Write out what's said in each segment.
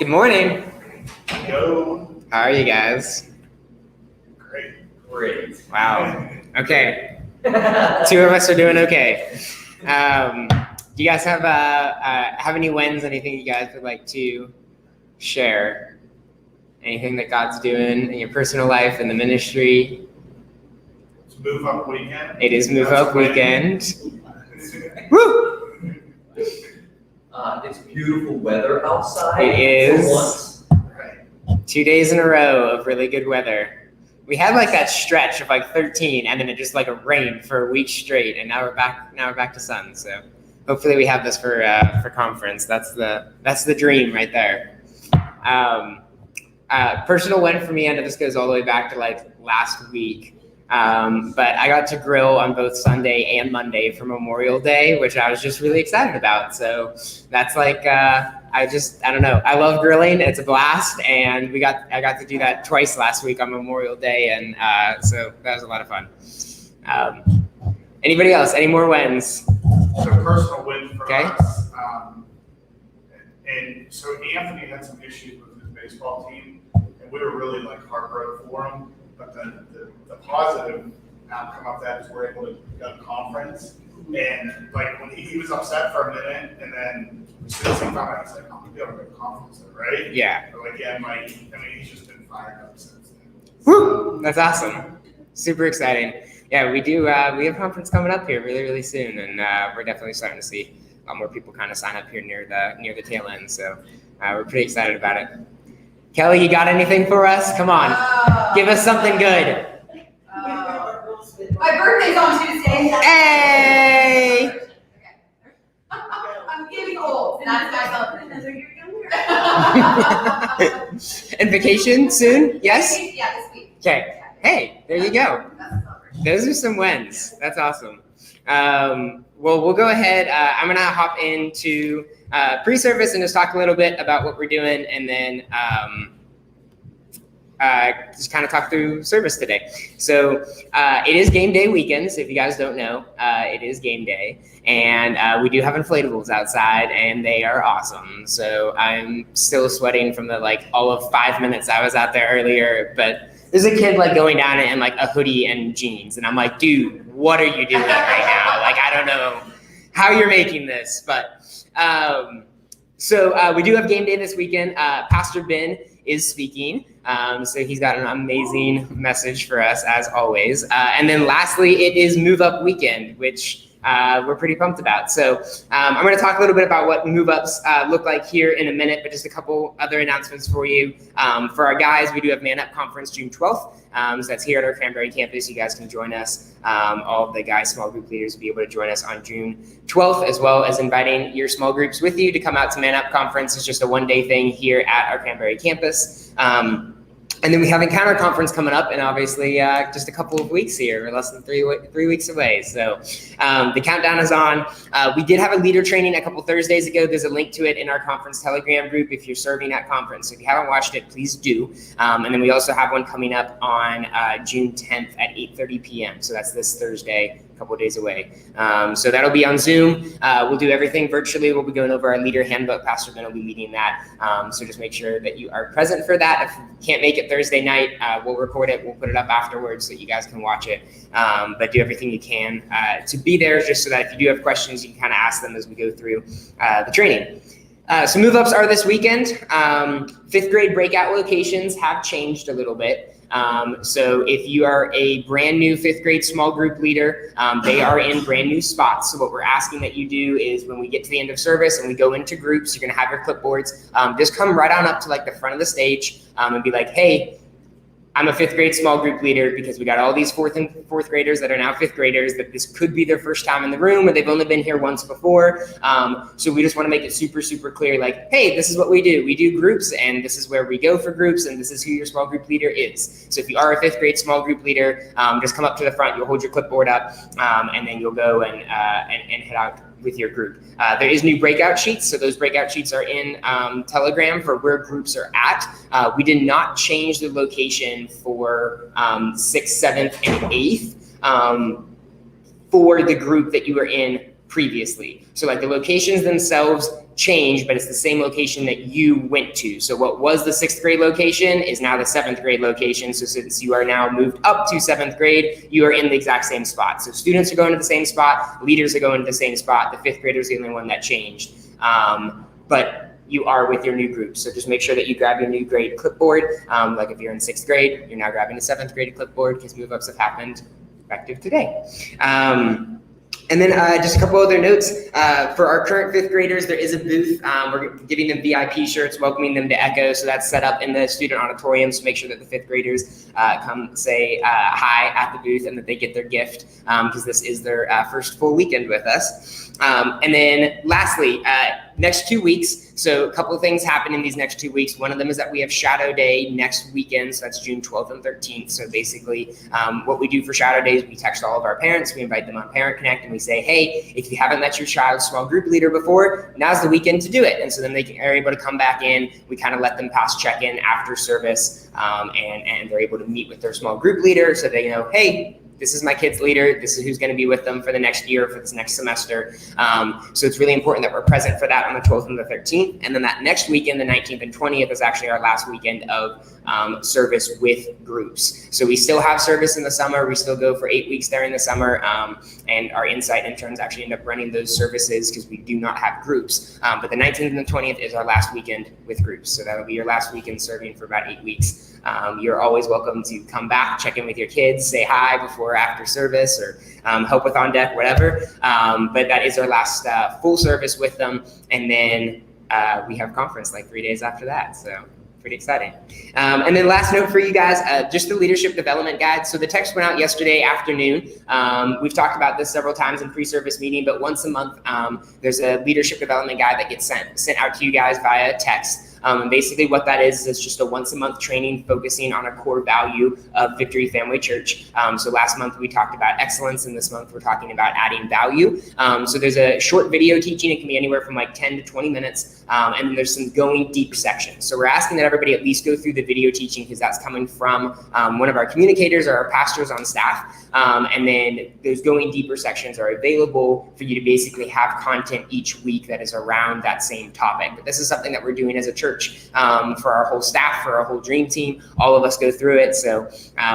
Good morning. Yo. How are you guys? Great. Wow. Okay. Two of us are doing okay. Do you guys have any wins? Anything you guys would like to share? Anything that God's doing in your personal life, in the ministry? It's Move Up Weekend. It is Move Up Weekend. Woo! It's beautiful weather outside. It is. For once. Right. 2 days in a row of really good weather. We had like that stretch of like 13, and then it just like rained for a week straight, and now we're back to sun. So hopefully we have this for conference. That's the dream right there. Personal win for me, I know this goes all the way back to like last week. But I got to grill on both Sunday and Monday for Memorial Day, which I was just really excited about. So that's like, I don't know. I love grilling. It's a blast. And I got to do that twice last week on Memorial Day. And so that was a lot of fun. Anybody else? Any more wins? So personal win for Okay. us. And so Anthony had some issues with his baseball team, and we were really like heartbroken for him. But the positive outcome of that is we're able to go to conference. And like when he was upset for a minute, and then as soon as he found out, he's like, I'm gonna be able to go to conference, right? Yeah. But like, yeah, he's just been fired up since then. Woo! That's awesome. Super exciting. Yeah, we do. We have conference coming up here really, really soon, and we're definitely starting to see a lot more people kind of sign up here near the tail end. So we're pretty excited about it. Kelly, you got anything for us? Come on, give us something good. My birthday's on Tuesday. Hey! Okay. I'm getting old, and that's my celebration. And vacation soon? Yes? Yeah, this week. Okay. Hey, there you go. That's a celebration. Those are some wins. That's awesome. Well, we'll go ahead. I'm going to hop into pre-service and just talk a little bit about what we're doing, and then just kind of talk through service today. So it is game day weekend. So if you guys don't know, it is game day, and we do have inflatables outside, and they are awesome. So I'm still sweating from the all of 5 minutes I was out there earlier, but there's a kid going down it in a hoodie and jeans, and I'm like, dude, what are you doing right now? I don't know how you're making this, but so we do have game day this weekend. Pastor Ben is speaking, so he's got an amazing message for us as always. And then lastly, it is Move Up Weekend, which we're pretty pumped about. So I'm going to talk a little bit about what move ups look like here in a minute, but just a couple other announcements for you. For our guys, we do have Man Up Conference June 12th. So that's here at our Cranberry campus. You guys can join us. All of the guys, small group leaders, will be able to join us on June 12th, as well as inviting your small groups with you to come out to Man Up Conference. It's just a one-day thing here at our Cranberry campus. And then we have Encounter Conference coming up, and obviously just a couple of weeks here. We're less than three weeks away. So the countdown is on. We did have a leader training a couple Thursdays ago. There's a link to it in our conference Telegram group if you're serving at conference. So if you haven't watched it, please do. And then we also have one coming up on June 10th at 8:30 p.m. So that's this Thursday, a couple of days away. So that'll be on Zoom. We'll do everything virtually. We'll be going over our leader handbook. Pastor Ben will be leading that. So just make sure that you are present for that. If you can't make it Thursday night, we'll record it. We'll put it up afterwards so you guys can watch it. But do everything you can to be there, just so that if you do have questions, you can kind of ask them as we go through the training. So move-ups are this weekend. 5th grade breakout locations have changed a little bit. So if you are a brand new 5th grade small group leader, they are in brand new spots. So what we're asking that you do is when we get to the end of service and we go into groups, you're going to have your clipboards. Just come right on up to the front of the stage and be like, hey, I'm a 5th grade small group leader, because we got all these 4th graders that are now 5th graders that this could be their first time in the room, or they've only been here once before. So we just want to make it super, super clear, hey, this is what we do. We do groups, and this is where we go for groups, and this is who your small group leader is. So if you are a 5th grade small group leader, just come up to the front, you'll hold your clipboard up, and then you'll go and head out with your group. There is new breakout sheets. So those breakout sheets are in Telegram for where groups are at. We did not change the location for 6th, 7th, and 8th for the group that you were in previously. So the locations themselves changed, but it's the same location that you went to. So what was the 6th grade location is now the 7th grade location. So since you are now moved up to 7th grade, you are in the exact same spot. So students are going to the same spot, leaders are going to the same spot. The 5th graders are the only one that changed. But you are with your new group. So just make sure that you grab your new grade clipboard. Like if you're in 6th grade, you're now grabbing the 7th grade clipboard because move-ups have happened effective today. And then just a couple other notes. For our current 5th graders, there is a booth. We're giving them VIP shirts, welcoming them to Echo. So that's set up in the student auditorium. So make sure that the 5th graders come say hi at the booth and that they get their gift because this is their first full weekend with us. And then lastly, next 2 weeks. So a couple of things happen in these next 2 weeks. One of them is that we have Shadow Day next weekend. So that's June 12th and 13th. So basically what we do for Shadow Day is we text all of our parents, we invite them on Parent Connect, and we say, hey, if you haven't met your child's small group leader before, now's the weekend to do it. And so then they are able to come back in. We kind of let them pass check-in after service and they're able to meet with their small group leader so they know, hey, this is my kid's leader. This is who's going to be with them for the next year, for this next semester. So it's really important that we're present for that on the 12th and the 13th. And then that next weekend, the 19th and 20th, is actually our last weekend of service with groups. So we still have service in the summer. We still go for 8 weeks there in the summer. And our Insight interns actually end up running those services because we do not have groups. But the 19th and the 20th is our last weekend with groups. So that'll be your last weekend serving for about 8 weeks. You're always welcome to come back, check in with your kids, say hi before or after service, or help with on deck, whatever. But that is our last full service with them. And then we have conference like 3 days after that. So pretty exciting. And then last note for you guys, just the leadership development guide. So the text went out yesterday afternoon. We've talked about this several times in pre-service meeting, but once a month, there's a leadership development guide that gets sent out to you guys via text. And basically what that is just a once a month training focusing on a core value of Victory Family Church. So last month we talked about excellence, and this month we're talking about adding value. So there's a short video teaching. It can be anywhere from like 10 to 20 minutes. And then there's some going deep sections. So we're asking that everybody at least go through the video teaching because that's coming from one of our communicators or our pastors on staff. And then those going deeper sections are available for you to basically have content each week that is around that same topic. But this is something that we're doing as a church for our whole staff, for our whole dream team. All of us go through it. So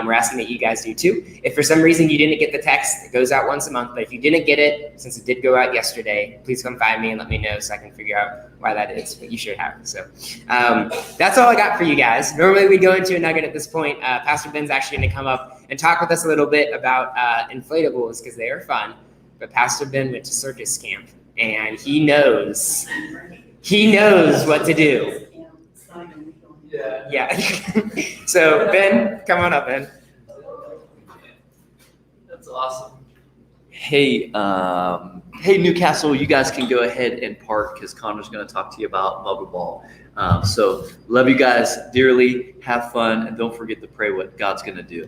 we're asking that you guys do too. If for some reason you didn't get the text, it goes out once a month. But if you didn't get it, since it did go out yesterday, please come find me and let me know so I can figure out why that is, but you should have. So that's all I got for you guys. Normally we go into a nugget at this point. Pastor Ben's actually going to come up and talk with us a little bit about inflatables because they are fun. But Pastor Ben went to circus camp and he knows what to do. Yeah. So Ben, come on up, Ben. That's awesome. Hey, Newcastle, you guys can go ahead and park because Connor's going to talk to you about bubble ball. So love you guys dearly. Have fun, and don't forget to pray what God's going to do.